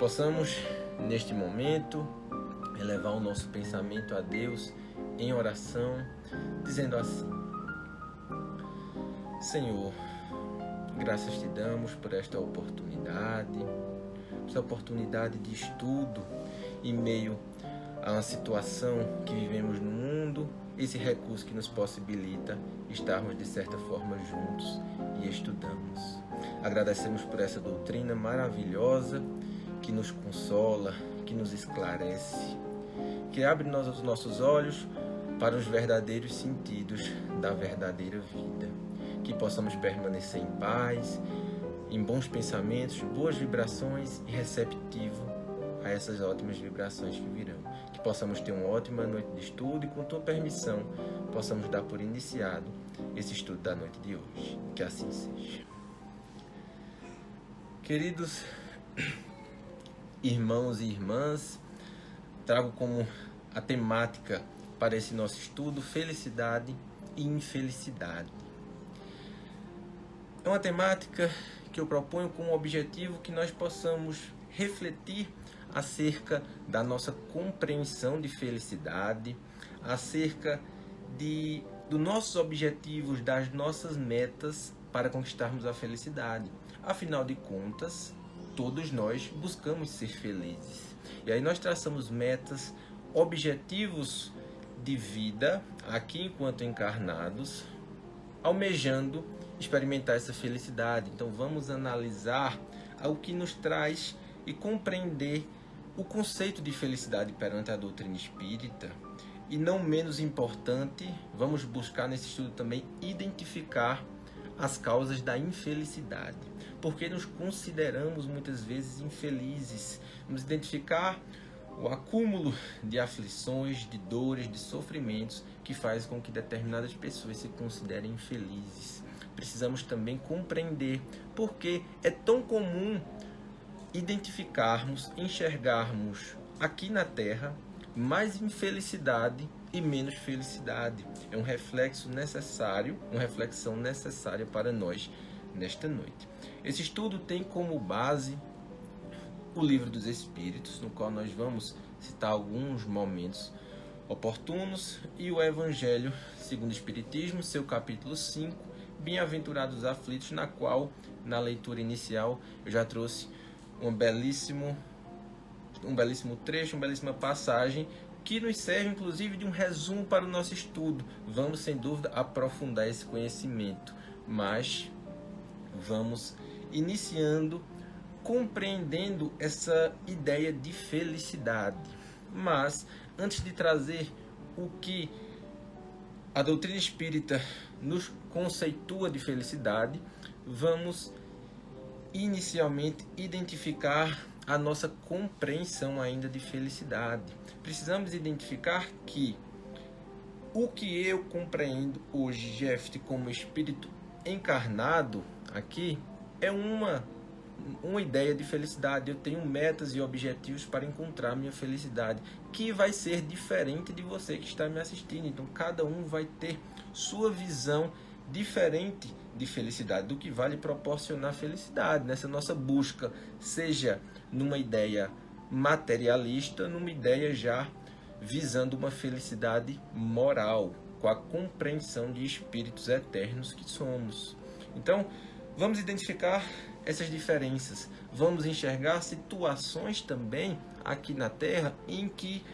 possamos, neste momento, elevar o nosso pensamento a Deus em oração, dizendo assim: Senhor, graças te damos por esta oportunidade de estudo em meio a uma situação que vivemos no mundo, esse recurso que nos possibilita estarmos de certa forma juntos e estudamos. Agradecemos por essa doutrina maravilhosa que nos consola, que nos esclarece, que abre os nossos olhos para os verdadeiros sentidos da verdadeira vida, que possamos permanecer em paz, em bons pensamentos, boas vibrações e receptivo a essas ótimas vibrações que virão. Que possamos ter uma ótima noite de estudo e, com tua permissão, possamos dar por iniciado esse estudo da noite de hoje. Que assim seja. Queridos irmãos e irmãs, trago como a temática para esse nosso estudo felicidade e infelicidade. É uma temática que eu proponho com o objetivo que nós possamos refletir acerca da nossa compreensão de felicidade, acerca dos nossos objetivos, das nossas metas para conquistarmos a felicidade. Afinal de contas, todos nós buscamos ser felizes. E aí nós traçamos metas, objetivos de vida, aqui enquanto encarnados, almejando experimentar essa felicidade. Então vamos analisar o que nos traz e compreender o conceito de felicidade perante a doutrina espírita. E não menos importante, vamos buscar nesse estudo também identificar as causas da infelicidade. Porque nos consideramos muitas vezes infelizes. Vamos identificar o acúmulo de aflições, de dores, de sofrimentos que faz com que determinadas pessoas se considerem infelizes. Precisamos também compreender por que é tão comum identificarmos, enxergarmos aqui na Terra mais infelicidade e menos felicidade. É um reflexo necessário, uma reflexão necessária para nós nesta noite. Esse estudo tem como base o Livro dos Espíritos, no qual nós vamos citar alguns momentos oportunos, e o Evangelho segundo o Espiritismo, seu capítulo 5, Bem-aventurados aflitos, na qual, na leitura inicial, eu já trouxe um belíssimo trecho, uma belíssima passagem, que nos serve inclusive de um resumo para o nosso estudo. Vamos, sem dúvida, aprofundar esse conhecimento, mas vamos iniciando, compreendendo essa ideia de felicidade. Mas, antes de trazer o que a doutrina espírita nos conceitua de felicidade, vamos inicialmente identificar a nossa compreensão ainda de felicidade. Precisamos identificar que o que eu compreendo hoje, Jeff, como espírito encarnado aqui, é uma ideia de felicidade. Eu tenho metas e objetivos para encontrar minha felicidade, que vai ser diferente de você que está me assistindo. Então, cada um vai ter sua visão diferente de felicidade, do que vai lhe proporcionar felicidade nessa nossa busca, seja numa ideia materialista, numa ideia já visando uma felicidade moral, com a compreensão de espíritos eternos que somos. Então, vamos identificar essas diferenças, vamos enxergar situações também aqui na Terra em que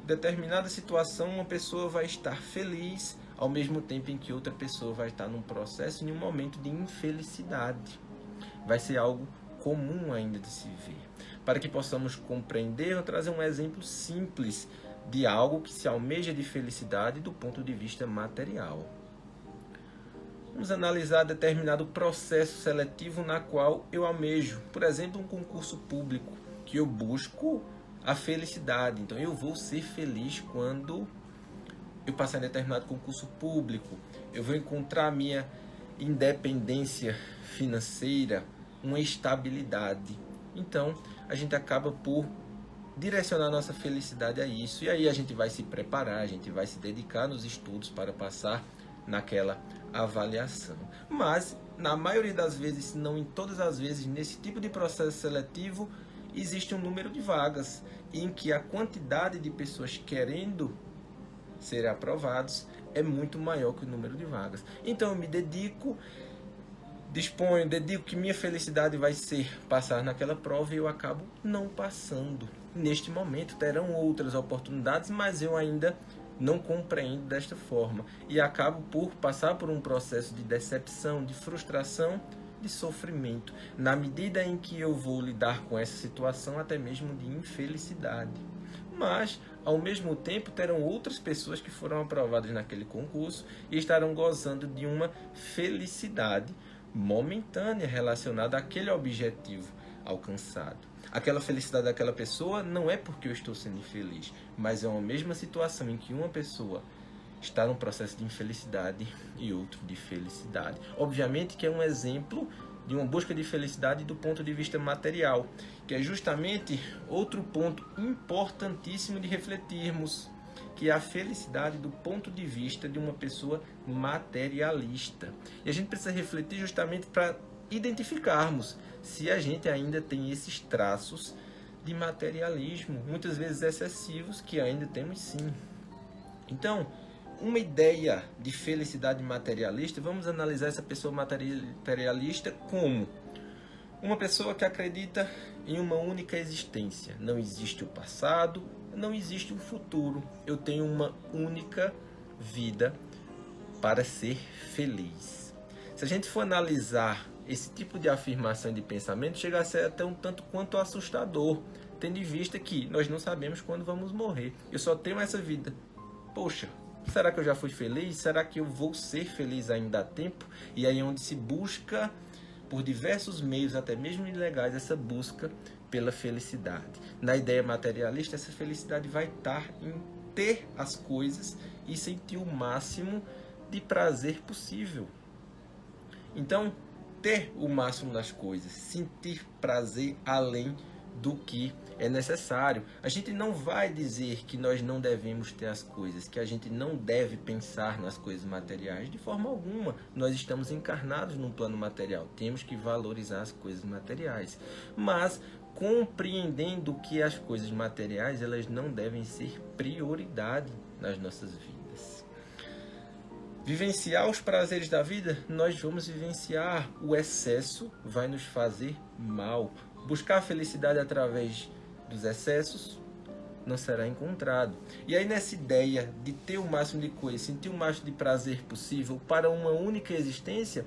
determinada situação uma pessoa vai estar feliz, ao mesmo tempo em que outra pessoa vai estar num processo, em um momento de infelicidade. Vai ser algo comum ainda de se ver. Para que possamos compreender, eu vou trazer um exemplo simples de algo que se almeja de felicidade do ponto de vista material. Vamos analisar determinado processo seletivo na qual eu almejo, por exemplo, um concurso público, que eu busco a felicidade. Então, eu vou ser feliz quando eu passar em determinado concurso público, eu vou encontrar a minha independência financeira, uma estabilidade. Então, a gente acaba por direcionar nossa felicidade a isso. E aí a gente vai se preparar, a gente vai se dedicar nos estudos para passar naquela avaliação. Mas, na maioria das vezes, se não em todas as vezes, nesse tipo de processo seletivo, existe um número de vagas em que a quantidade de pessoas querendo ser aprovados é muito maior que o número de vagas. Então eu me dedico, dedico que minha felicidade vai ser passar naquela prova e eu acabo não passando. Neste momento terão outras oportunidades, mas eu ainda não compreendo desta forma e acabo por passar por um processo de decepção, de frustração, de sofrimento, na medida em que eu vou lidar com essa situação, até mesmo de infelicidade. Mas, ao mesmo tempo, terão outras pessoas que foram aprovadas naquele concurso e estarão gozando de uma felicidade momentânea relacionada àquele objetivo alcançado. Aquela felicidade daquela pessoa não é porque eu estou sendo infeliz, mas é uma mesma situação em que uma pessoa está num processo de infelicidade e outro de felicidade. Obviamente que é um exemplo de uma busca de felicidade do ponto de vista material, que é justamente outro ponto importantíssimo de refletirmos, que é a felicidade do ponto de vista de uma pessoa materialista. E a gente precisa refletir justamente para identificarmos se a gente ainda tem esses traços de materialismo, muitas vezes excessivos, que ainda temos sim. Então, uma ideia de felicidade materialista, vamos analisar essa pessoa materialista como uma pessoa que acredita em uma única existência. Não existe o passado, não existe o futuro. Eu tenho uma única vida para ser feliz. Se a gente for analisar esse tipo de afirmação e de pensamento, chega a ser até um tanto quanto assustador, tendo em vista que nós não sabemos quando vamos morrer. Eu só tenho essa vida. Poxa, será que eu já fui feliz? Será que eu vou ser feliz ainda há tempo? E aí é onde se busca, por diversos meios, até mesmo ilegais, essa busca pela felicidade. Na ideia materialista, essa felicidade vai estar em ter as coisas e sentir o máximo de prazer possível. Então, ter o máximo das coisas, sentir prazer além do que é necessário. A gente não vai dizer que nós não devemos ter as coisas, que a gente não deve pensar nas coisas materiais de forma alguma. Nós estamos encarnados num plano material, temos que valorizar as coisas materiais, mas compreendendo que as coisas materiais elas não devem ser prioridade nas nossas vidas. Vivenciar os prazeres da vida, nós vamos vivenciar. O excesso vai nos fazer mal. Buscar a felicidade através dos excessos não será encontrado. E aí nessa ideia de ter o máximo de coisa, sentir o máximo de prazer possível para uma única existência,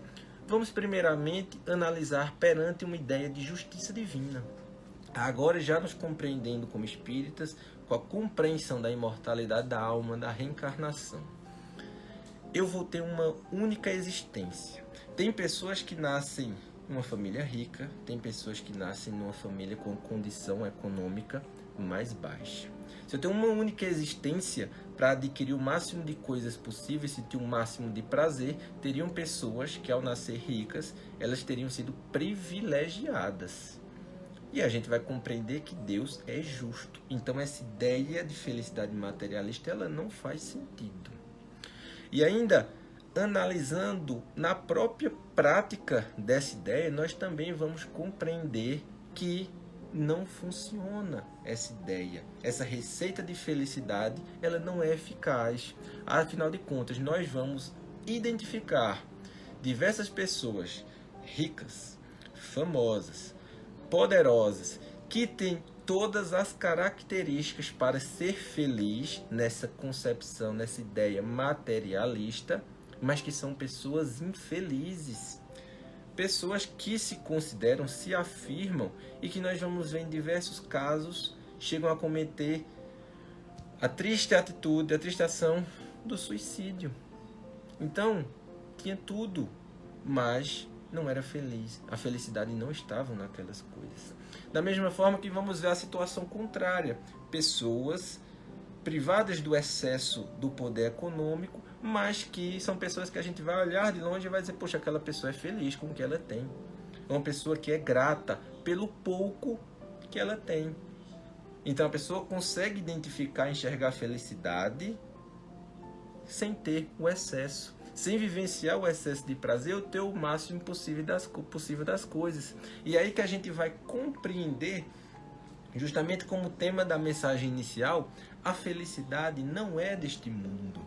vamos primeiramente analisar perante uma ideia de justiça divina. Agora já nos compreendendo como espíritas, com a compreensão da imortalidade da alma, da reencarnação. Eu vou ter uma única existência. Tem pessoas que nascem em uma família rica, tem pessoas que nascem numa família com condição econômica mais baixa. Se eu tenho uma única existência para adquirir o máximo de coisas possíveis, sentir o máximo de prazer, teriam pessoas que ao nascer ricas, elas teriam sido privilegiadas. E a gente vai compreender que Deus é justo. Então essa ideia de felicidade materialista, ela não faz sentido. E ainda, analisando na própria prática dessa ideia, nós também vamos compreender que não funciona essa ideia. Essa receita de felicidade, ela não é eficaz. Afinal de contas, nós vamos identificar diversas pessoas ricas, famosas, poderosas, que têm todas as características para ser feliz nessa concepção, nessa ideia materialista, mas que são pessoas infelizes. Pessoas que se consideram, se afirmam e que nós vamos ver em diversos casos chegam a cometer a triste atitude, a triste ação do suicídio. Então, tinha tudo, mas não era feliz. A felicidade não estava naquelas coisas. Da mesma forma que vamos ver a situação contrária. Pessoas privadas do excesso do poder econômico, mas que são pessoas que a gente vai olhar de longe e vai dizer, poxa, aquela pessoa é feliz com o que ela tem. É uma pessoa que é grata pelo pouco que ela tem. Então a pessoa consegue identificar, enxergar a felicidade sem ter o excesso. Sem vivenciar o excesso de prazer, eu ter o máximo possível das coisas. E aí que a gente vai compreender Justamente como o tema da mensagem inicial, a felicidade não é deste mundo.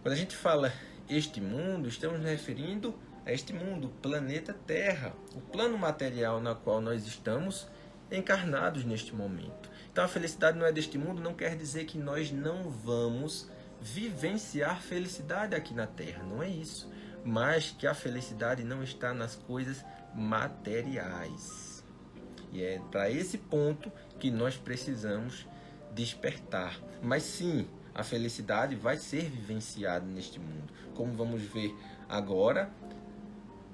Quando a gente fala este mundo, estamos nos referindo a este mundo, o planeta Terra, o plano material na qual nós estamos encarnados neste momento. Então a felicidade não é deste mundo, não quer dizer que nós não vamos vivenciar felicidade aqui na Terra, não é isso. Mas que a felicidade não está nas coisas materiais. E é para esse ponto que nós precisamos despertar. Mas sim, a felicidade vai ser vivenciada neste mundo. Como vamos ver agora,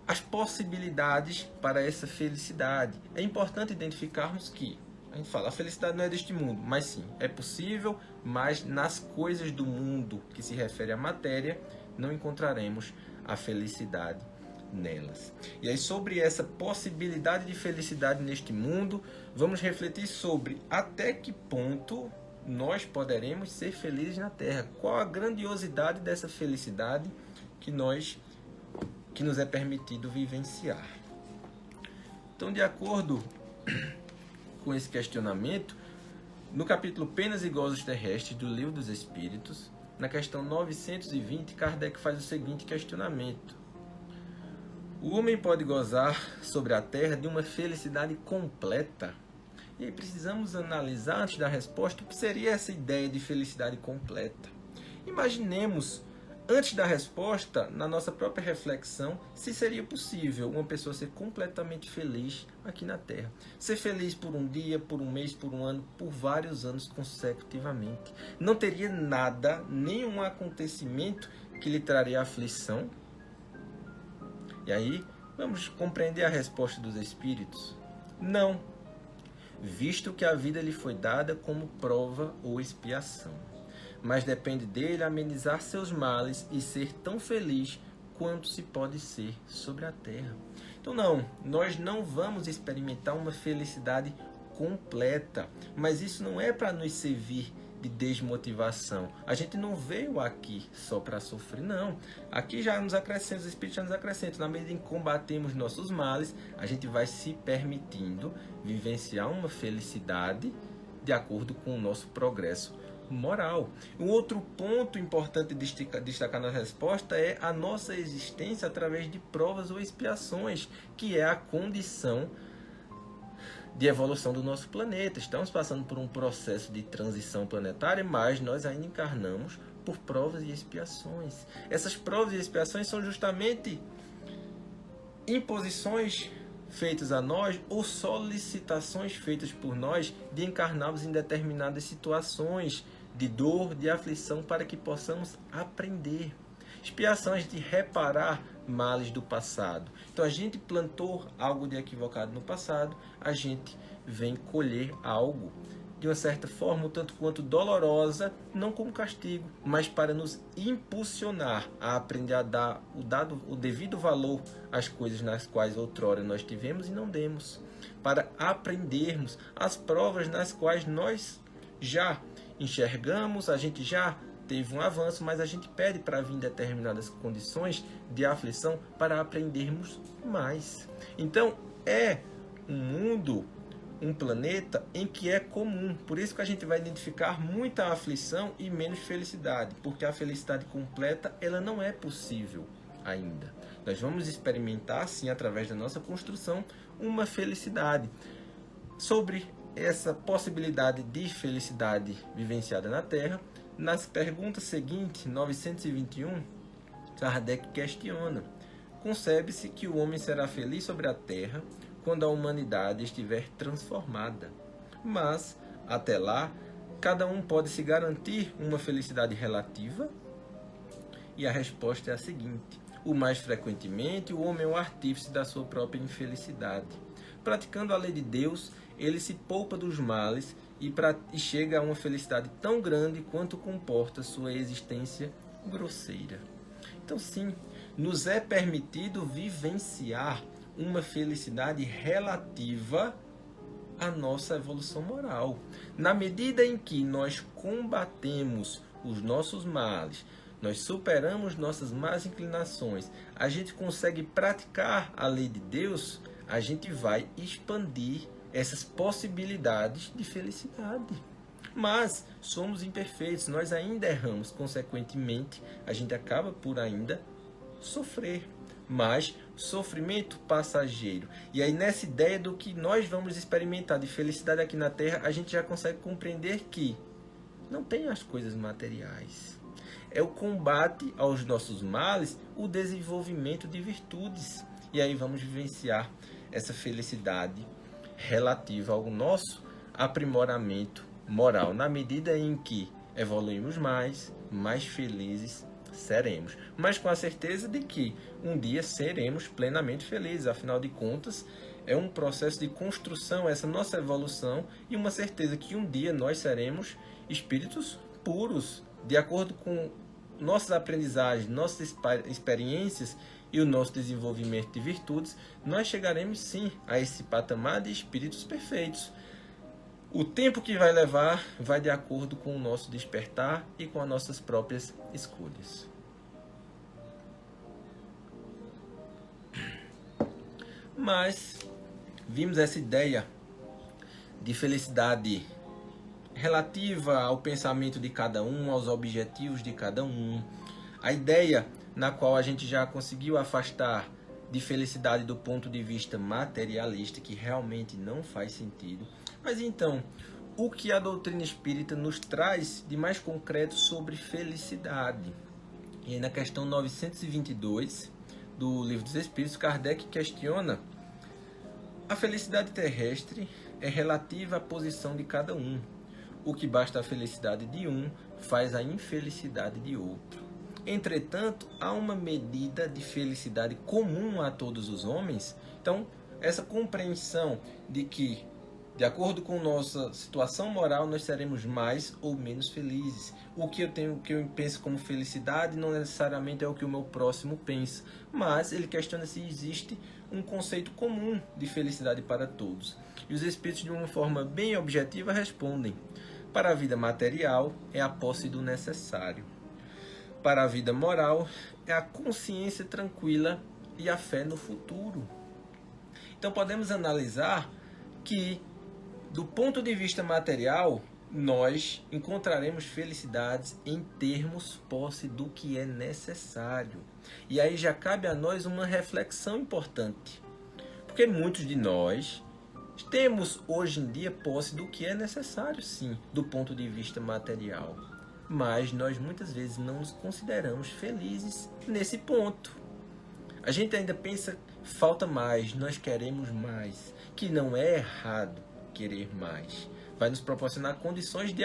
as possibilidades para essa felicidade. É importante identificarmos que a gente fala, a felicidade não é deste mundo, mas sim, é possível, mas nas coisas do mundo que se refere à matéria, não encontraremos a felicidade nelas. E aí, sobre essa possibilidade de felicidade neste mundo, vamos refletir sobre até que ponto nós poderemos ser felizes na Terra. Qual a grandiosidade dessa felicidade que nos é permitido vivenciar. Então, de acordo com esse questionamento, no capítulo Penas e Gozos Terrestres do Livro dos Espíritos, na questão 920, Kardec faz o seguinte questionamento: o homem pode gozar sobre a Terra de uma felicidade completa? E aí precisamos analisar, antes da resposta, o que seria essa ideia de felicidade completa. Imaginemos, antes da resposta, na nossa própria reflexão, se seria possível uma pessoa ser completamente feliz aqui na Terra. Ser feliz por um dia, por um mês, por um ano, por vários anos consecutivamente. Não teria nada, nenhum acontecimento que lhe traria aflição. E aí, vamos compreender a resposta dos Espíritos? Não, visto que a vida lhe foi dada como prova ou expiação. Mas depende dele amenizar seus males e ser tão feliz quanto se pode ser sobre a terra. Então não, nós não vamos experimentar uma felicidade completa, mas isso não é para nos servir de desmotivação. A gente não veio aqui só para sofrer, não. Aqui já nos acrescenta, os Espíritos já nos acrescentam. Na medida em que combatemos nossos males, a gente vai se permitindo vivenciar uma felicidade de acordo com o nosso progresso moral. Um outro ponto importante destacar na resposta é a nossa existência através de provas ou expiações, que é a condição de evolução do nosso planeta. Estamos passando por um processo de transição planetária, mas nós ainda encarnamos por provas e expiações. Essas provas e expiações são justamente imposições feitas a nós ou solicitações feitas por nós de encarnarmos em determinadas situações de dor, de aflição, para que possamos aprender. Expiação é a gente reparar males do passado. Então a gente plantou algo de equivocado no passado, a gente vem colher algo de uma certa forma, um tanto quanto dolorosa, não como castigo, mas para nos impulsionar a aprender a dar o devido valor às coisas nas quais outrora nós tivemos e não demos, para aprendermos as provas nas quais nós já enxergamos, a gente já teve um avanço, mas a gente pede para vir em determinadas condições de aflição para aprendermos mais. Então, é um mundo, um planeta em que é comum. Por isso que a gente vai identificar muita aflição e menos felicidade, porque a felicidade completa, ela não é possível ainda. Nós vamos experimentar, sim, através da nossa construção, uma felicidade. Sobre essa possibilidade de felicidade vivenciada na Terra, nas perguntas seguintes, 921, Kardec questiona: concebe-se que o homem será feliz sobre a Terra quando a humanidade estiver transformada, mas, até lá, cada um pode se garantir uma felicidade relativa? E a resposta é a seguinte: o mais frequentemente, o homem é o artífice da sua própria infelicidade. Praticando a lei de Deus, ele se poupa dos males e chega a uma felicidade tão grande quanto comporta sua existência grosseira. Então, sim, nos é permitido vivenciar uma felicidade relativa à nossa evolução moral. Na medida em que nós combatemos os nossos males, nós superamos nossas más inclinações, a gente consegue praticar a lei de Deus, a gente vai expandir essas possibilidades de felicidade. Mas somos imperfeitos, nós ainda erramos, consequentemente, a gente acaba por ainda sofrer. Mas sofrimento passageiro. E aí, nessa ideia do que nós vamos experimentar de felicidade aqui na Terra, a gente já consegue compreender que não tem as coisas materiais. É o combate aos nossos males, o desenvolvimento de virtudes. E aí vamos vivenciar essa felicidade relativa ao nosso aprimoramento moral, na medida em que evoluímos mais felizes seremos. Mas com a certeza de que um dia seremos plenamente felizes. Afinal de contas, é um processo de construção, essa nossa evolução, e uma certeza que um dia nós seremos espíritos puros, de acordo com nossas aprendizagens, nossas experiências e o nosso desenvolvimento de virtudes, nós chegaremos sim a esse patamar de espíritos perfeitos. O tempo que vai levar vai de acordo com o nosso despertar e com as nossas próprias escolhas. Mas vimos essa ideia de felicidade relativa ao pensamento de cada um, aos objetivos de cada um. A ideia na qual a gente já conseguiu afastar de felicidade do ponto de vista materialista, que realmente não faz sentido. Mas então, o que a doutrina espírita nos traz de mais concreto sobre felicidade? E aí, na questão 922 do Livro dos Espíritos, Kardec questiona: a felicidade terrestre é relativa à posição de cada um. O que basta a felicidade de um faz a infelicidade de outro. Entretanto, há uma medida de felicidade comum a todos os homens. Então, essa compreensão de que, de acordo com nossa situação moral, nós seremos mais ou menos felizes. O que eu penso como felicidade não necessariamente é o que o meu próximo pensa, mas ele questiona se existe um conceito comum de felicidade para todos. E os espíritos, de uma forma bem objetiva, respondem: para a vida material é a posse do necessário. Para a vida moral é a consciência tranquila e a fé no futuro. Então podemos analisar que, do ponto de vista material, nós encontraremos felicidades em termos posse do que é necessário. E aí já cabe a nós uma reflexão importante. Porque muitos de nós temos hoje em dia posse do que é necessário, sim, do ponto de vista material. Mas nós muitas vezes não nos consideramos felizes nesse ponto. A gente ainda pensa, falta mais, nós queremos mais, que não é errado querer mais. Vai nos proporcionar condições de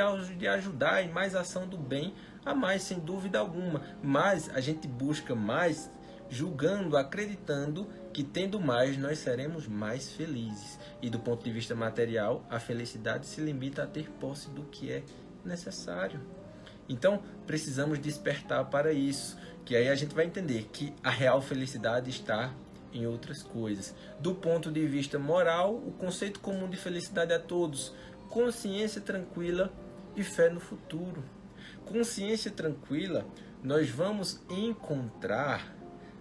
ajudar em mais ação do bem a mais, sem dúvida alguma. Mas a gente busca mais julgando, acreditando que tendo mais nós seremos mais felizes. E do ponto de vista material, a felicidade se limita a ter posse do que é necessário. Então, precisamos despertar para isso, que aí a gente vai entender que a real felicidade está em outras coisas. Do ponto de vista moral, o conceito comum de felicidade a todos: consciência tranquila e fé no futuro. Consciência tranquila nós vamos encontrar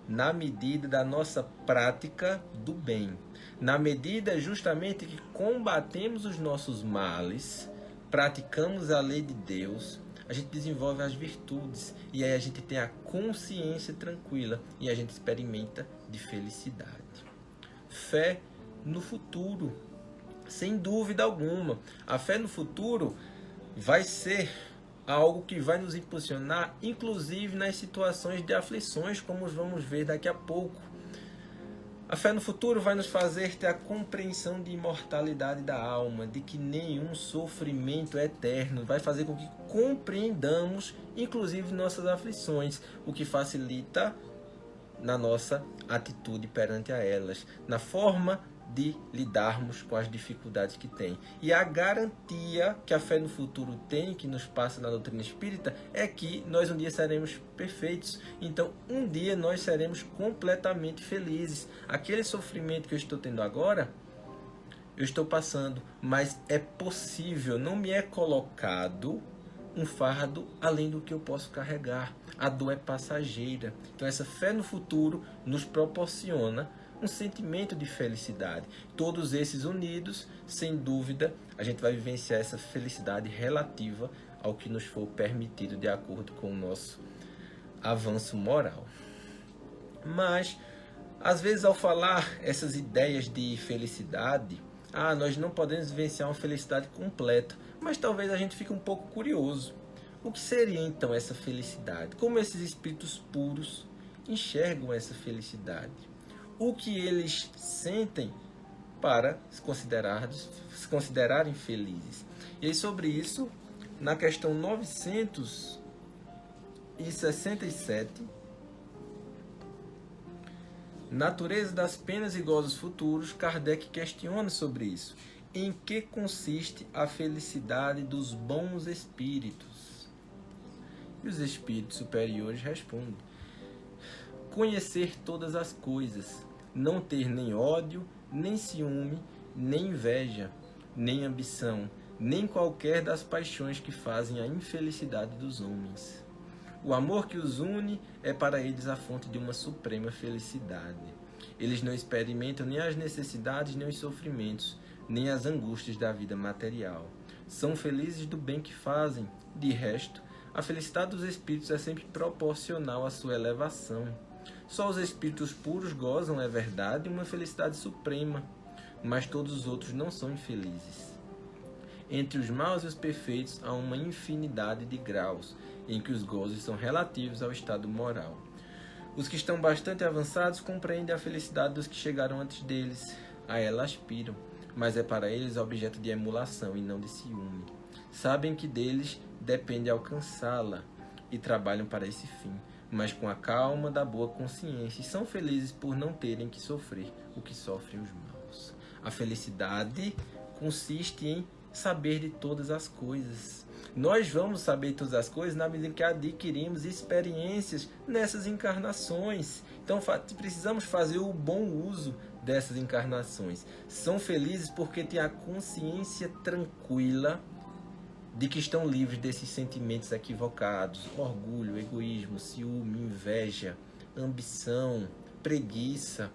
na medida da nossa prática do bem, na medida justamente que combatemos os nossos males, praticamos a lei de Deus, a gente desenvolve as virtudes e aí a gente tem a consciência tranquila e a gente experimenta de felicidade. Fé no futuro, sem dúvida alguma. A fé no futuro vai ser algo que vai nos impulsionar, inclusive nas situações de aflições, como vamos ver daqui a pouco. A fé no futuro vai nos fazer ter a compreensão de imortalidade da alma, de que nenhum sofrimento é eterno, vai fazer com que compreendamos, inclusive, nossas aflições, o que facilita na nossa atitude perante a elas, na forma de lidarmos com as dificuldades que tem. E a garantia que a fé no futuro tem, que nos passa na doutrina espírita, é que nós um dia seremos perfeitos. Então, um dia nós seremos completamente felizes. Aquele sofrimento que eu estou tendo agora, eu estou passando, mas é possível, não me é colocado um fardo além do que eu posso carregar. A dor é passageira. Então, essa fé no futuro nos proporciona um sentimento de felicidade. Todos esses unidos, sem dúvida, a gente vai vivenciar essa felicidade relativa ao que nos for permitido de acordo com o nosso avanço moral. Mas, às vezes, ao falar essas ideias de felicidade, nós não podemos vivenciar uma felicidade completa, mas talvez a gente fique um pouco curioso. O que seria então essa felicidade? Como esses espíritos puros enxergam essa felicidade? O que eles sentem para se considerarem felizes? E aí, sobre isso, na questão 967, Natureza das penas e gozos futuros, Kardec questiona sobre isso. Em que consiste a felicidade dos bons espíritos? E os espíritos superiores respondem: conhecer todas as coisas, não ter nem ódio, nem ciúme, nem inveja, nem ambição, nem qualquer das paixões que fazem a infelicidade dos homens. O amor que os une é para eles a fonte de uma suprema felicidade. Eles não experimentam nem as necessidades, nem os sofrimentos, nem as angústias da vida material. São felizes do bem que fazem. De resto, a felicidade dos espíritos é sempre proporcional à sua elevação. Só os espíritos puros gozam, é verdade, uma felicidade suprema, mas todos os outros não são infelizes. Entre os maus e os perfeitos há uma infinidade de graus, em que os gozos são relativos ao estado moral. Os que estão bastante avançados compreendem a felicidade dos que chegaram antes deles. A ela aspiram, mas é para eles objeto de emulação e não de ciúme. Sabem que deles depende alcançá-la e trabalham para esse fim, mas com a calma da boa consciência, e são felizes por não terem que sofrer o que sofrem os maus. A felicidade consiste em saber de todas as coisas. Nós vamos saber de todas as coisas na medida em que adquirimos experiências nessas encarnações. Então precisamos fazer o bom uso dessas encarnações. São felizes porque têm a consciência tranquila de que estão livres desses sentimentos equivocados: orgulho, egoísmo, ciúme, inveja, ambição, preguiça.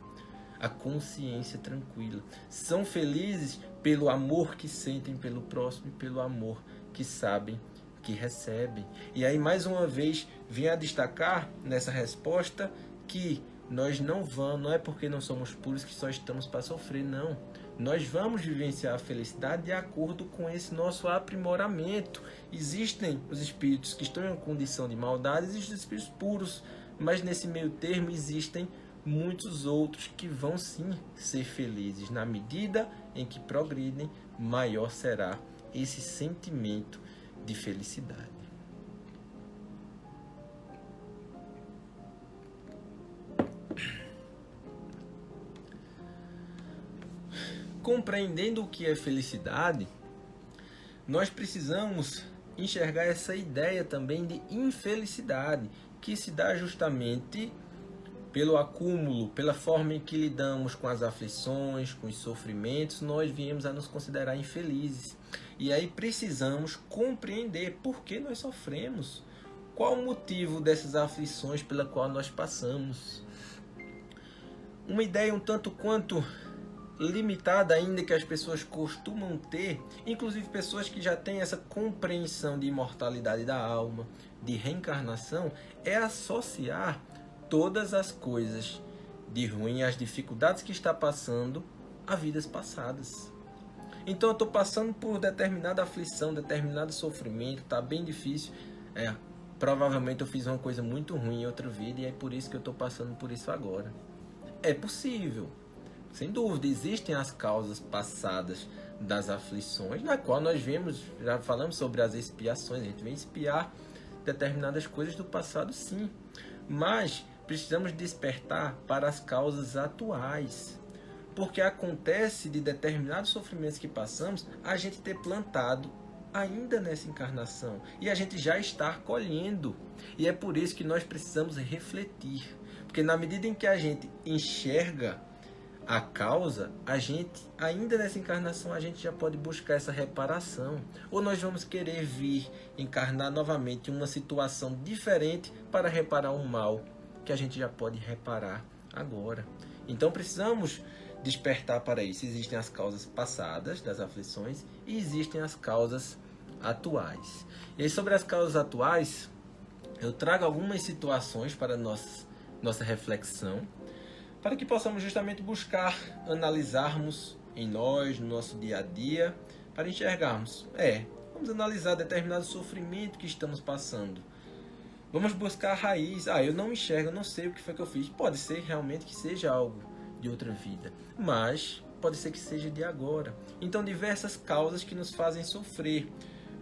A consciência tranquila. São felizes pelo amor que sentem pelo próximo e pelo amor que sabem que recebem. E aí, mais uma vez, vem a destacar nessa resposta que nós não é porque não somos puros que só estamos para sofrer, não. Nós vamos vivenciar a felicidade de acordo com esse nosso aprimoramento. Existem os espíritos que estão em condição de maldade, existem os espíritos puros, mas nesse meio termo existem muitos outros que vão sim ser felizes. Na medida em que progridem, maior será esse sentimento de felicidade. Compreendendo o que é felicidade, nós precisamos enxergar essa ideia também de infelicidade, que se dá justamente pelo acúmulo, pela forma em que lidamos com as aflições, com os sofrimentos. Nós viemos a nos considerar infelizes. E aí precisamos compreender por que nós sofremos, qual o motivo dessas aflições pela qual nós passamos. Uma ideia um tanto quanto limitada ainda que as pessoas costumam ter, inclusive pessoas que já têm essa compreensão de imortalidade da alma, de reencarnação, é associar todas as coisas de ruim, as dificuldades que está passando, a vidas passadas. Então eu estou passando por determinada aflição, determinado sofrimento, está bem difícil, provavelmente eu fiz uma coisa muito ruim em outra vida e é por isso que eu estou passando por isso agora. É possível, sem dúvida, existem as causas passadas das aflições, na qual nós vemos, já falamos sobre as expiações, a gente vem expiar determinadas coisas do passado, sim, mas precisamos despertar para as causas atuais, porque acontece de determinados sofrimentos que passamos, a gente ter plantado ainda nessa encarnação, e a gente já está colhendo, e é por isso que nós precisamos refletir, porque na medida em que a gente enxerga a causa, a gente, ainda nessa encarnação, a gente já pode buscar essa reparação. Ou nós vamos querer vir encarnar novamente em uma situação diferente para reparar um mal que a gente já pode reparar agora. Então precisamos despertar para isso. Existem as causas passadas das aflições e existem as causas atuais. E aí, sobre as causas atuais, eu trago algumas situações para nossa reflexão, para que possamos justamente buscar analisarmos em nós, no nosso dia a dia, para enxergarmos. Vamos analisar determinado sofrimento que estamos passando. Vamos buscar a raiz. Eu não enxergo, eu não sei o que foi que eu fiz. Pode ser realmente que seja algo de outra vida, mas pode ser que seja de agora. Então, diversas causas que nos fazem sofrer.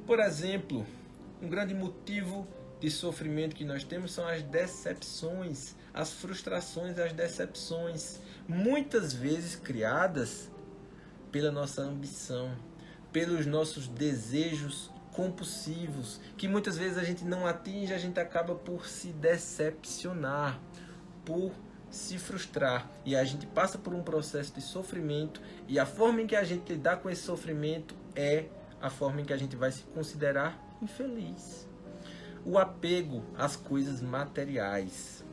Por exemplo, um grande motivo de sofrimento que nós temos são as decepções, as frustrações, as decepções, muitas vezes criadas pela nossa ambição, pelos nossos desejos compulsivos, que muitas vezes a gente não atinge, a gente acaba por se decepcionar, por se frustrar, e a gente passa por um processo de sofrimento, e a forma em que a gente lidar com esse sofrimento é a forma em que a gente vai se considerar infeliz. O apego às coisas materiais.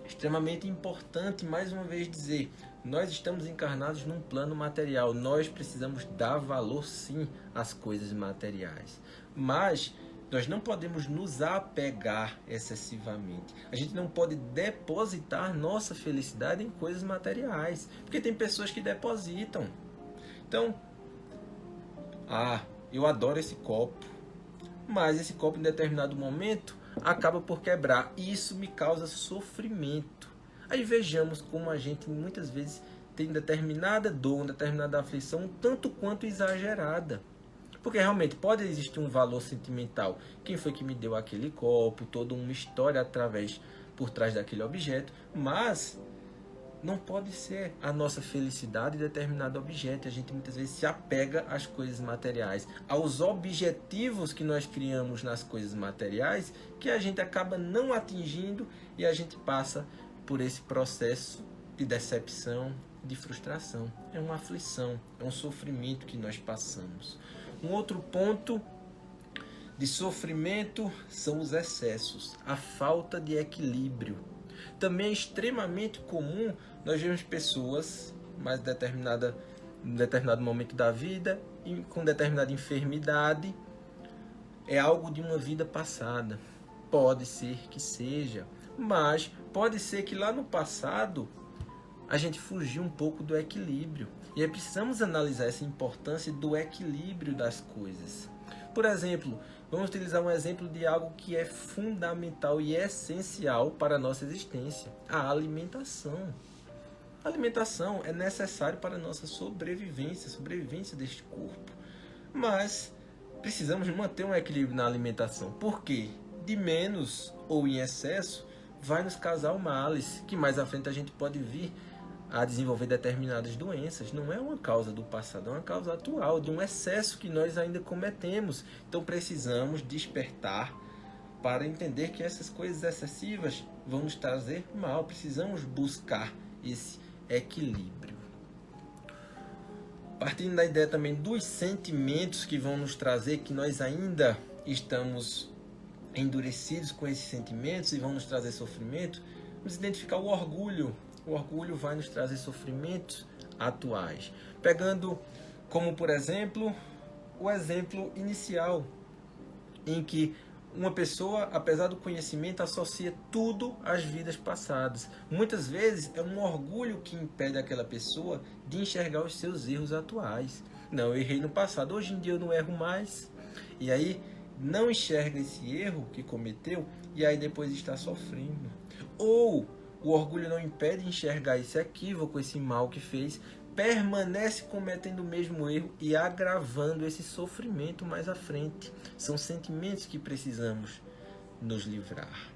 Extremamente importante, mais uma vez, dizer: nós estamos encarnados num plano material, nós precisamos dar valor sim às coisas materiais, mas nós não podemos nos apegar excessivamente. A gente não pode depositar nossa felicidade em coisas materiais, porque tem pessoas que depositam. Então, eu adoro esse copo, mas esse copo em determinado momento acaba por quebrar, e isso me causa sofrimento. Aí vejamos como a gente muitas vezes tem determinada dor, uma determinada aflição, um tanto quanto exagerada. Porque realmente pode existir um valor sentimental. Quem foi que me deu aquele copo, toda uma história por trás daquele objeto, mas não pode ser a nossa felicidade determinado objeto. A gente muitas vezes se apega às coisas materiais, aos objetivos que nós criamos nas coisas materiais, que a gente acaba não atingindo, e a gente passa por esse processo de decepção, de frustração. É uma aflição, é um sofrimento que nós passamos. Um outro ponto de sofrimento são os excessos, a falta de equilíbrio. Também é extremamente comum nós vermos pessoas em determinado momento da vida, com determinada enfermidade. É algo de uma vida passada. Pode ser que seja, mas pode ser que lá no passado a gente fugiu um pouco do equilíbrio. E aí precisamos analisar essa importância do equilíbrio das coisas. Por exemplo, vamos utilizar um exemplo de algo que é fundamental e essencial para a nossa existência: a alimentação. A alimentação é necessária para a nossa sobrevivência, a sobrevivência deste corpo. Mas precisamos manter um equilíbrio na alimentação. Por quê? De menos ou em excesso vai nos causar males, que mais à frente a gente pode vir a desenvolver determinadas doenças. Não é uma causa do passado, é uma causa atual, de um excesso que nós ainda cometemos. Então precisamos despertar para entender que essas coisas excessivas vão nos trazer mal. Precisamos buscar esse equilíbrio. Partindo da ideia também dos sentimentos que vão nos trazer, que nós ainda estamos endurecidos com esses sentimentos e vão nos trazer sofrimento, vamos identificar o orgulho. O orgulho vai nos trazer sofrimentos atuais. Pegando como, por exemplo, o exemplo inicial, em que uma pessoa, apesar do conhecimento, associa tudo às vidas passadas. Muitas vezes é um orgulho que impede aquela pessoa de enxergar os seus erros atuais. Não, eu errei no passado, hoje em dia eu não erro mais. E aí não enxerga esse erro que cometeu e aí depois está sofrendo. Ou o orgulho não impede enxergar esse equívoco, esse mal que fez, permanece cometendo o mesmo erro e agravando esse sofrimento mais à frente. São sentimentos que precisamos nos livrar.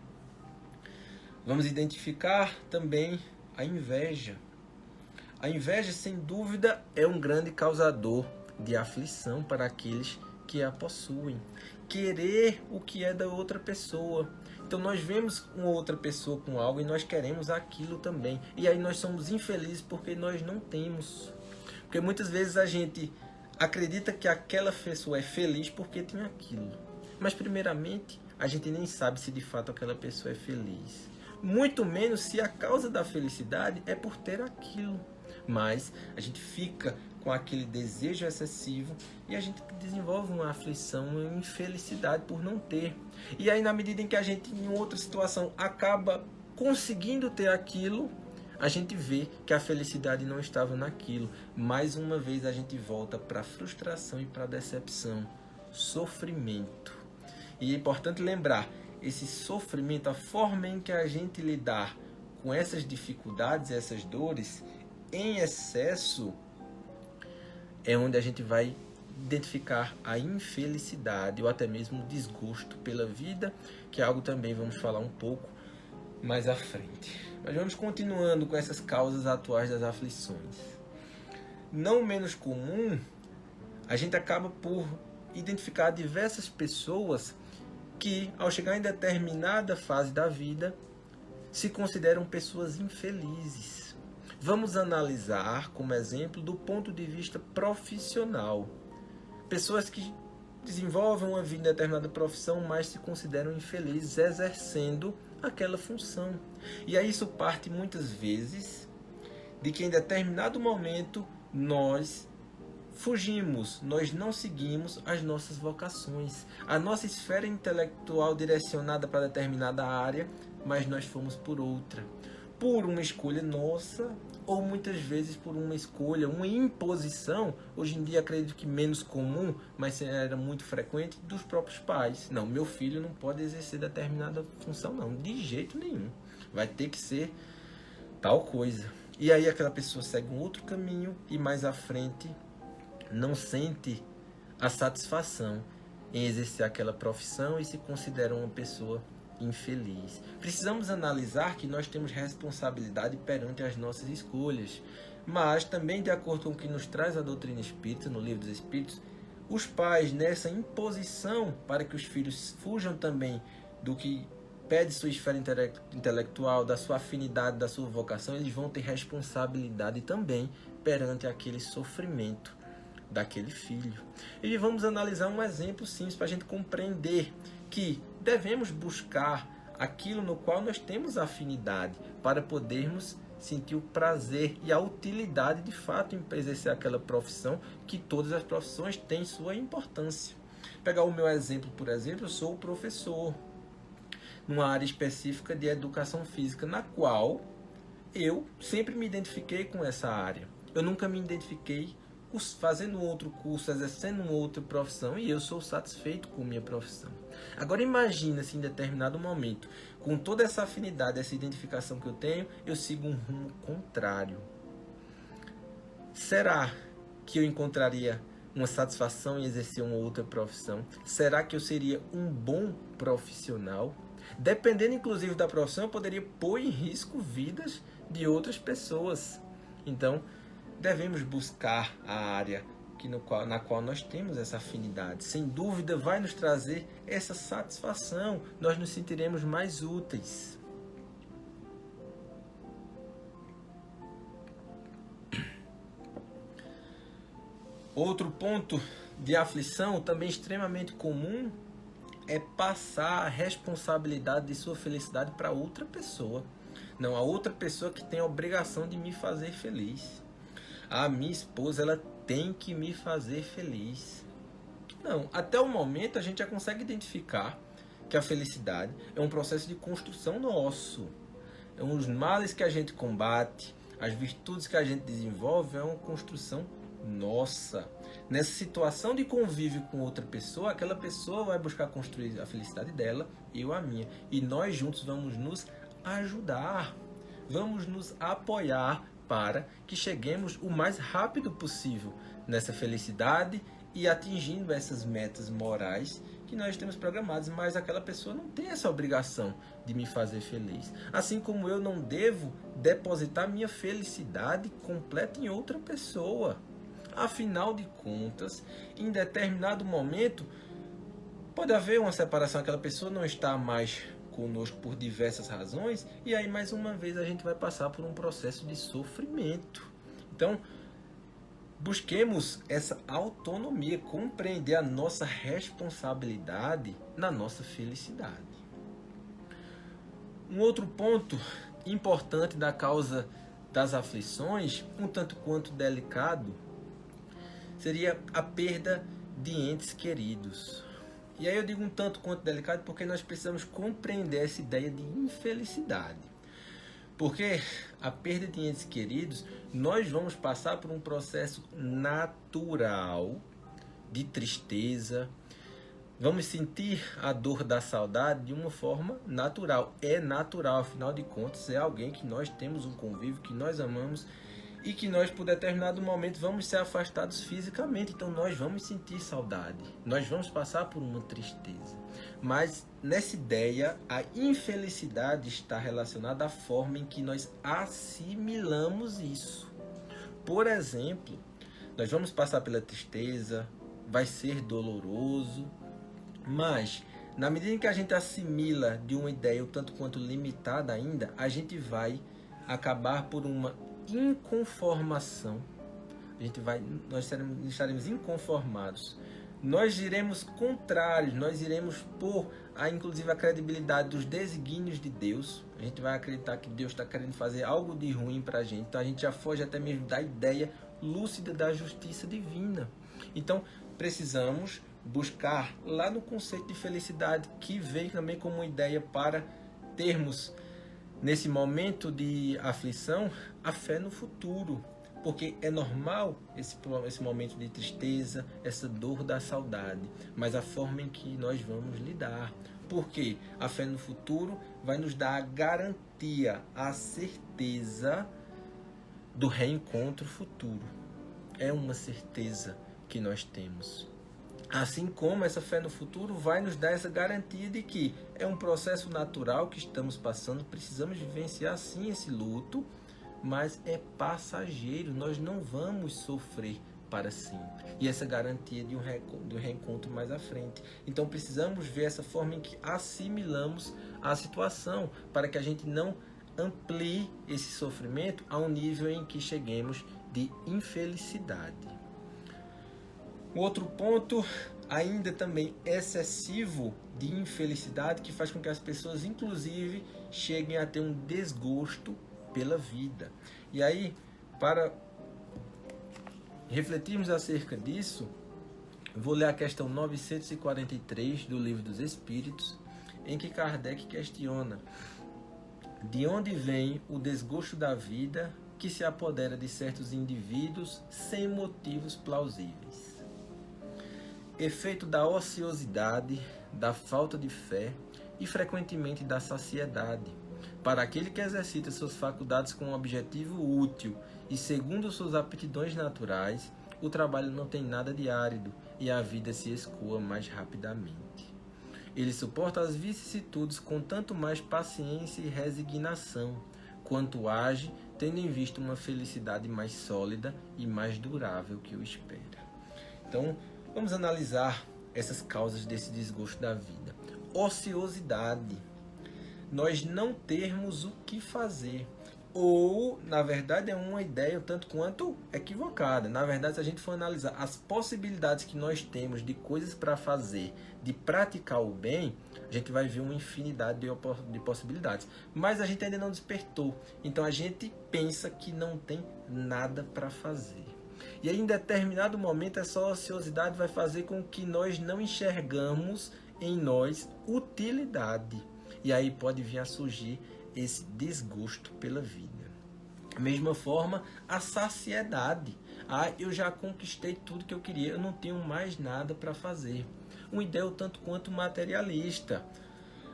Vamos identificar também a inveja. A inveja, sem dúvida, é um grande causador de aflição para aqueles que a possuem. Querer o que é da outra pessoa. Então nós vemos uma outra pessoa com algo e nós queremos aquilo também. E aí nós somos infelizes porque nós não temos. Porque muitas vezes a gente acredita que aquela pessoa é feliz porque tem aquilo. Mas primeiramente, a gente nem sabe se de fato aquela pessoa é feliz. muito menos se a causa da felicidade é por ter aquilo. Mas a gente fica com aquele desejo excessivo e a gente desenvolve uma aflição, uma infelicidade por não ter. E aí, na medida em que a gente, em outra situação, acaba conseguindo ter aquilo, a gente vê que a felicidade não estava naquilo. Mais uma vez a gente volta para a frustração e para a decepção, sofrimento. E é importante lembrar, esse sofrimento, a forma em que a gente lidar com essas dificuldades, essas dores, em excesso, é onde a gente vai identificar a infelicidade ou até mesmo o desgosto pela vida, que é algo também vamos falar um pouco mais à frente. Mas vamos continuando com essas causas atuais das aflições. Não menos comum, a gente acaba por identificar diversas pessoas que, ao chegar em determinada fase da vida, se consideram pessoas infelizes. Vamos analisar como exemplo do ponto de vista profissional. Pessoas que desenvolvem uma vida em determinada profissão, mas se consideram infelizes exercendo aquela função. E aí isso parte muitas vezes de que em determinado momento nós fugimos, nós não seguimos as nossas vocações. A nossa esfera intelectual direcionada para determinada área, mas nós fomos por outra. Por uma escolha nossa, ou muitas vezes por uma escolha, uma imposição, hoje em dia acredito que menos comum, mas era muito frequente, dos próprios pais. Não, meu filho não pode exercer determinada função não, de jeito nenhum. Vai ter que ser tal coisa. E aí aquela pessoa segue um outro caminho e mais à frente não sente a satisfação em exercer aquela profissão e se considera uma pessoa infeliz. Precisamos analisar que nós temos responsabilidade perante as nossas escolhas, mas também de acordo com o que nos traz a doutrina espírita, no Livro dos Espíritos, os pais nessa imposição para que os filhos fujam também do que pede sua esfera intelectual, da sua afinidade, da sua vocação, eles vão ter responsabilidade também perante aquele sofrimento daquele filho. E vamos analisar um exemplo simples para a gente compreender que devemos buscar aquilo no qual nós temos afinidade para podermos sentir o prazer e a utilidade de fato em exercer aquela profissão, que todas as profissões têm sua importância. Pegar o meu exemplo, por exemplo, eu sou professor numa área específica de educação física, na qual eu sempre me identifiquei com essa área. Eu nunca me identifiquei fazendo outro curso, exercendo uma outra profissão, e eu sou satisfeito com minha profissão. Agora imagina se em determinado momento, com toda essa afinidade, essa identificação que eu tenho, eu sigo um rumo contrário. Será que eu encontraria uma satisfação em exercer uma outra profissão? Será que eu seria um bom profissional? Dependendo inclusive da profissão, eu poderia pôr em risco vidas de outras pessoas. Então, devemos buscar a área na qual nós temos essa afinidade. Sem dúvida vai nos trazer essa satisfação, nós nos sentiremos mais úteis. Outro ponto de aflição, também extremamente comum, é passar a responsabilidade de sua felicidade para outra pessoa. Não, a outra pessoa que tem a obrigação de me fazer feliz. A minha esposa, ela tem que me fazer feliz. Não, até o momento a gente já consegue identificar que a felicidade é um processo de construção nosso. É os males que a gente combate, as virtudes que a gente desenvolve, é uma construção nossa. Nessa situação de convívio com outra pessoa, aquela pessoa vai buscar construir a felicidade dela, eu a minha. E nós juntos vamos nos ajudar, vamos nos apoiar para que cheguemos o mais rápido possível nessa felicidade e atingindo essas metas morais que nós temos programadas, mas aquela pessoa não tem essa obrigação de me fazer feliz. Assim como eu não devo depositar minha felicidade completa em outra pessoa. Afinal de contas, em determinado momento, pode haver uma separação, aquela pessoa não está mais conosco por diversas razões, e aí mais uma vez a gente vai passar por um processo de sofrimento. Então, busquemos essa autonomia, compreender a nossa responsabilidade na nossa felicidade. Um outro ponto importante da causa das aflições, um tanto quanto delicado, seria a perda de entes queridos. E aí eu digo um tanto quanto delicado porque nós precisamos compreender essa ideia de infelicidade. Porque a perda de entes queridos, nós vamos passar por um processo natural de tristeza. Vamos sentir a dor da saudade de uma forma natural. É natural, afinal de contas, é alguém que nós temos um convívio, que nós amamos e que nós, por determinado momento, vamos ser afastados fisicamente. Então, nós vamos sentir saudade. Nós vamos passar por uma tristeza. Mas, nessa ideia, a infelicidade está relacionada à forma em que nós assimilamos isso. Por exemplo, nós vamos passar pela tristeza, vai ser doloroso, mas, na medida em que a gente assimila de uma ideia o tanto quanto limitada ainda, a gente vai acabar por uma inconformação. Nós estaremos inconformados. Nós iremos contrários, nós iremos pôr, inclusive, a credibilidade dos desígnios de Deus. A gente vai acreditar que Deus está querendo fazer algo de ruim para a gente. Então, a gente já foge até mesmo da ideia lúcida da justiça divina. Então, precisamos buscar lá no conceito de felicidade, que vem também como uma ideia para termos, nesse momento de aflição, a fé no futuro. Porque é normal esse momento de tristeza, essa dor da saudade, mas a forma em que nós vamos lidar. Porque a fé no futuro vai nos dar a garantia, a certeza do reencontro futuro. É uma certeza que nós temos. Assim como essa fé no futuro vai nos dar essa garantia de que é um processo natural que estamos passando, precisamos vivenciar sim esse luto, mas é passageiro, nós não vamos sofrer para sempre. E essa garantia de um reencontro mais à frente. Então precisamos ver essa forma em que assimilamos a situação, para que a gente não amplie esse sofrimento a um nível em que cheguemos de infelicidade. Outro ponto, ainda também excessivo de infelicidade, que faz com que as pessoas, inclusive, cheguem a ter um desgosto pela vida. E aí, para refletirmos acerca disso, vou ler a questão 943 do Livro dos Espíritos, em que Kardec questiona: de onde vem o desgosto da vida que se apodera de certos indivíduos sem motivos plausíveis? Efeito da ociosidade, da falta de fé e frequentemente da saciedade. Para aquele que exercita suas faculdades com um objetivo útil e segundo suas aptidões naturais, o trabalho não tem nada de árido e a vida se escoa mais rapidamente. Ele suporta as vicissitudes com tanto mais paciência e resignação, quanto age tendo em vista uma felicidade mais sólida e mais durável que o espera. Então, vamos analisar essas causas desse desgosto da vida. Ociosidade. Nós não termos o que fazer. Ou, na verdade, é uma ideia um tanto quanto equivocada. Na verdade, se a gente for analisar as possibilidades que nós temos de coisas para fazer, de praticar o bem, a gente vai ver uma infinidade de possibilidades. Mas a gente ainda não despertou. Então, a gente pensa que não tem nada para fazer. E aí, em determinado momento, essa ociosidade vai fazer com que nós não enxergamos em nós utilidade. E aí pode vir a surgir esse desgosto pela vida. Da mesma forma, a saciedade. Eu já conquistei tudo que eu queria, eu não tenho mais nada para fazer. Uma ideia um tanto quanto materialista.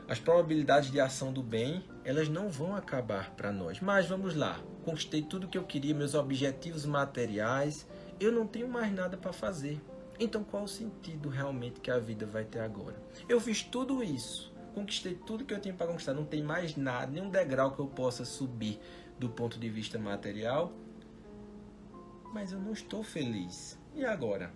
As probabilidades de ação do bem, elas não vão acabar para nós. Mas vamos lá, conquistei tudo que eu queria, meus objetivos materiais, eu não tenho mais nada para fazer. Então qual o sentido realmente que a vida vai ter agora? Eu fiz tudo isso, conquistei tudo que eu tinha para conquistar, não tem mais nada, nenhum degrau que eu possa subir do ponto de vista material, mas eu não estou feliz. E agora?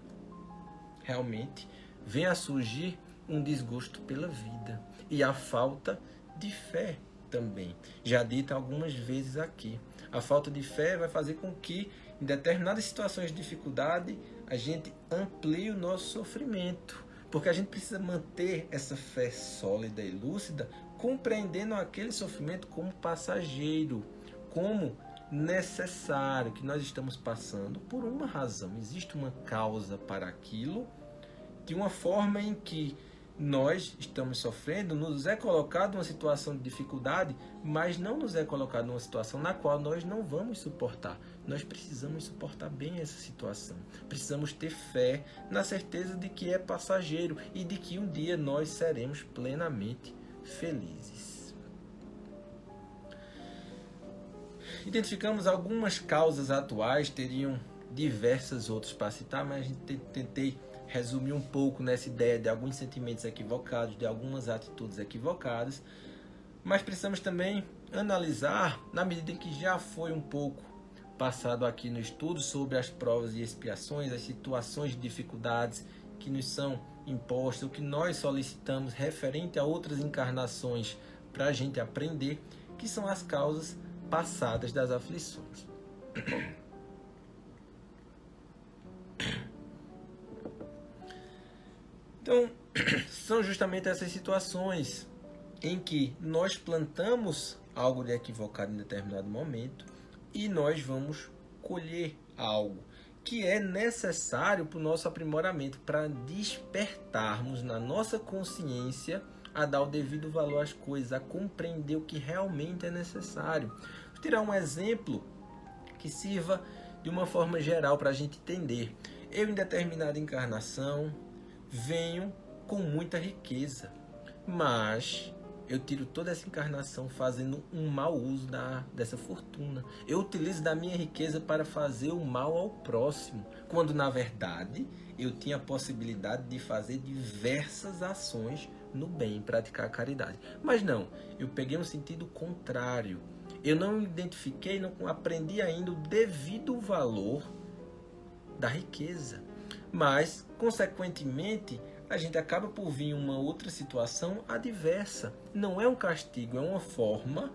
Realmente vem a surgir um desgosto pela vida e a falta de fé também. Já dito algumas vezes aqui, a falta de fé vai fazer com que em determinadas situações de dificuldade a gente amplie o nosso sofrimento, porque a gente precisa manter essa fé sólida e lúcida compreendendo aquele sofrimento como passageiro, como necessário, que nós estamos passando por uma razão. Existe uma causa para aquilo, de uma forma em que nós estamos sofrendo, nos é colocado uma situação de dificuldade, mas não nos é colocado uma situação na qual nós não vamos suportar. Nós precisamos suportar bem essa situação. Precisamos ter fé na certeza de que é passageiro e de que um dia nós seremos plenamente felizes. Identificamos algumas causas atuais, teriam diversas outras para citar, mas a gente tentei resumir um pouco nessa ideia de alguns sentimentos equivocados, de algumas atitudes equivocadas, mas precisamos também analisar, na medida em que já foi um pouco passado aqui no estudo, sobre as provas e expiações, as situações de dificuldades que nos são impostas, o que nós solicitamos referente a outras encarnações para a gente aprender, que são as causas passadas das aflições. Então, são justamente essas situações em que nós plantamos algo de equivocado em determinado momento e nós vamos colher algo que é necessário para o nosso aprimoramento, para despertarmos na nossa consciência a dar o devido valor às coisas, a compreender o que realmente é necessário. Vou tirar um exemplo que sirva de uma forma geral para a gente entender. Eu, em determinada encarnação, venho com muita riqueza, mas eu tiro toda essa encarnação fazendo um mau uso dessa fortuna. Eu utilizo da minha riqueza para fazer o mal ao próximo, quando na verdade eu tinha a possibilidade de fazer diversas ações no bem, praticar a caridade. Mas não, eu peguei um sentido contrário. Eu não identifiquei, não aprendi ainda o devido valor da riqueza. Mas, consequentemente, a gente acaba por vir uma outra situação adversa. Não é um castigo, é uma forma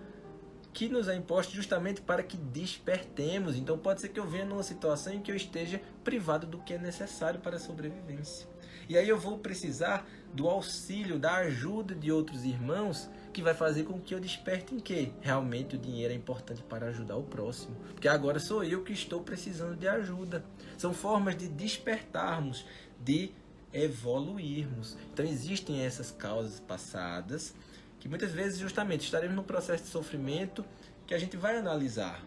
que nos é imposta justamente para que despertemos. Então pode ser que eu venha numa situação em que eu esteja privado do que é necessário para a sobrevivência. E aí eu vou precisar do auxílio, da ajuda de outros irmãos, que vai fazer com que eu desperte em que realmente o dinheiro é importante para ajudar o próximo. Porque agora sou eu que estou precisando de ajuda. São formas de despertarmos, de evoluirmos. Então existem essas causas passadas, que muitas vezes justamente estaremos num processo de sofrimento que a gente vai analisar.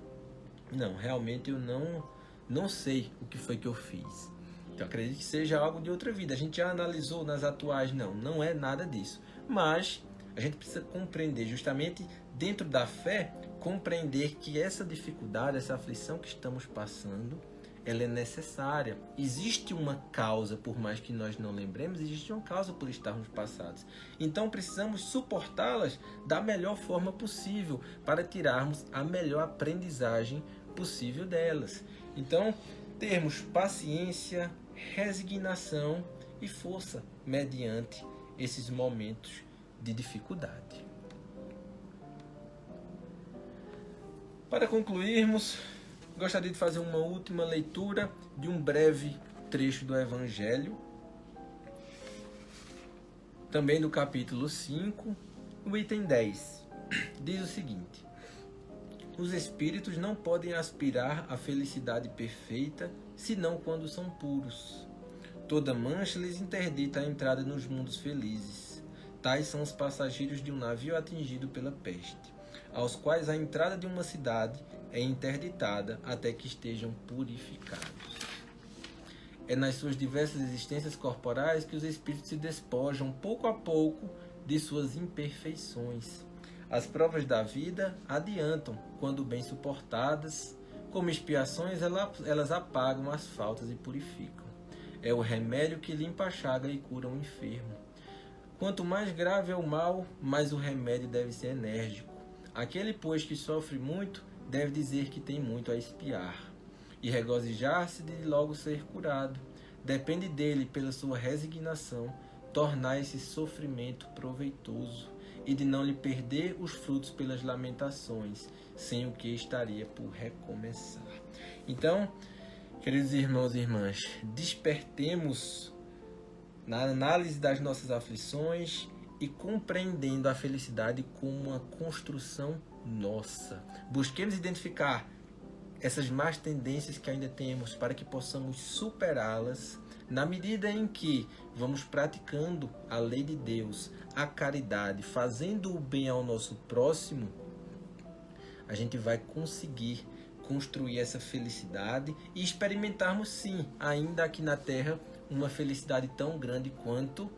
Não, realmente eu não sei o que foi que eu fiz. Então acredito que seja algo de outra vida. A gente já analisou nas atuais, não é nada disso. Mas a gente precisa compreender, justamente dentro da fé, compreender que essa dificuldade, essa aflição que estamos passando, ela é necessária. Existe uma causa, por mais que nós não lembremos, existe uma causa por estarmos passados. Então precisamos suportá-las da melhor forma possível, para tirarmos a melhor aprendizagem possível delas. Então, termos paciência, resignação e força mediante esses momentos de dificuldade. Para concluirmos, gostaria de fazer uma última leitura de um breve trecho do Evangelho, também do capítulo 5, no item 10. Diz o seguinte: os espíritos não podem aspirar à felicidade perfeita, senão quando são puros. Toda mancha lhes interdita a entrada nos mundos felizes. Tais são os passageiros de um navio atingido pela peste, aos quais a entrada de uma cidade é interditada até que estejam purificados. É nas suas diversas existências corporais que os espíritos se despojam pouco a pouco de suas imperfeições. As provas da vida adiantam, quando bem suportadas. Como expiações, elas apagam as faltas e purificam. É o remédio que limpa a chaga e cura o enfermo. Quanto mais grave é o mal, mais o remédio deve ser enérgico. Aquele, pois, que sofre muito, deve dizer que tem muito a expiar, e regozijar-se de logo ser curado. Depende dele, pela sua resignação, tornar esse sofrimento proveitoso, e de não lhe perder os frutos pelas lamentações, sem o que estaria por recomeçar. Então, queridos irmãos e irmãs, despertemos na análise das nossas aflições e compreendendo a felicidade como uma construção nossa. Busquemos identificar essas más tendências que ainda temos para que possamos superá-las na medida em que vamos praticando a lei de Deus, a caridade, fazendo o bem ao nosso próximo. A gente vai conseguir construir essa felicidade e experimentarmos sim, ainda aqui na Terra, uma felicidade tão grande quanto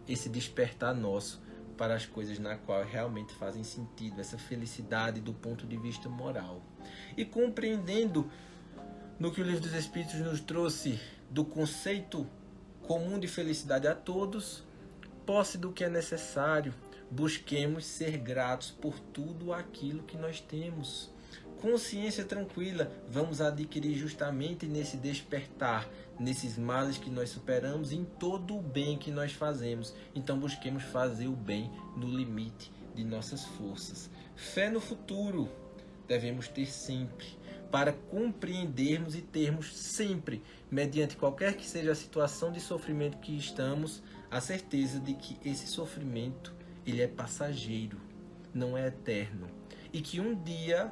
esse despertar nosso para as coisas na qual realmente fazem sentido, essa felicidade do ponto de vista moral. E compreendendo no que o Livro dos Espíritos nos trouxe do conceito comum de felicidade a todos, posse do que é necessário, busquemos ser gratos por tudo aquilo que nós temos. Consciência tranquila, vamos adquirir justamente nesse despertar, nesses males que nós superamos, em todo o bem que nós fazemos. Então busquemos fazer o bem no limite de nossas forças. Fé no futuro devemos ter sempre, para compreendermos e termos sempre, mediante qualquer que seja a situação de sofrimento que estamos, a certeza de que esse sofrimento ele é passageiro, não é eterno. E que um dia,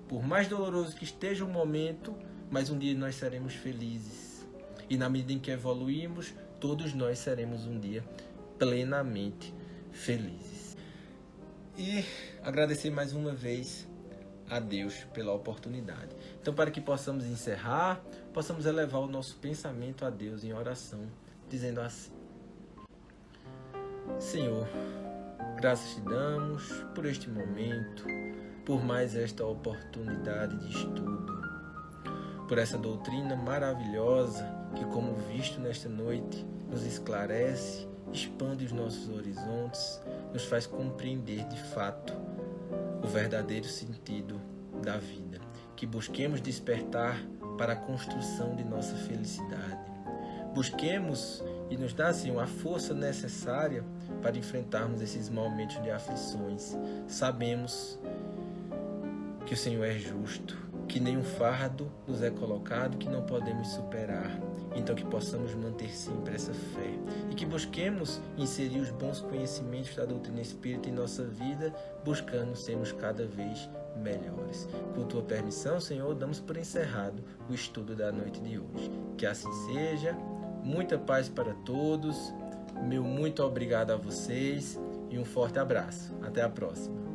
por mais doloroso que esteja o momento, mas um dia nós seremos felizes. E na medida em que evoluímos, todos nós seremos um dia plenamente felizes. E agradecer mais uma vez a Deus pela oportunidade. Então, para que possamos encerrar, possamos elevar o nosso pensamento a Deus em oração, dizendo assim: Senhor, graças te damos por este momento, por mais esta oportunidade de estudo, por essa doutrina maravilhosa que, como visto nesta noite, nos esclarece, expande os nossos horizontes, nos faz compreender de fato o verdadeiro sentido da vida. Que busquemos despertar para a construção de nossa felicidade. Busquemos e nos dá assim a força necessária para enfrentarmos esses momentos de aflições. Sabemos que o Senhor é justo, que nenhum fardo nos é colocado que não podemos superar. Então que possamos manter sempre essa fé e que busquemos inserir os bons conhecimentos da doutrina espírita em nossa vida, buscando sermos cada vez melhores. Com tua permissão, Senhor, damos por encerrado o estudo da noite de hoje. Que assim seja. Muita paz para todos. Meu muito obrigado a vocês e um forte abraço. Até a próxima.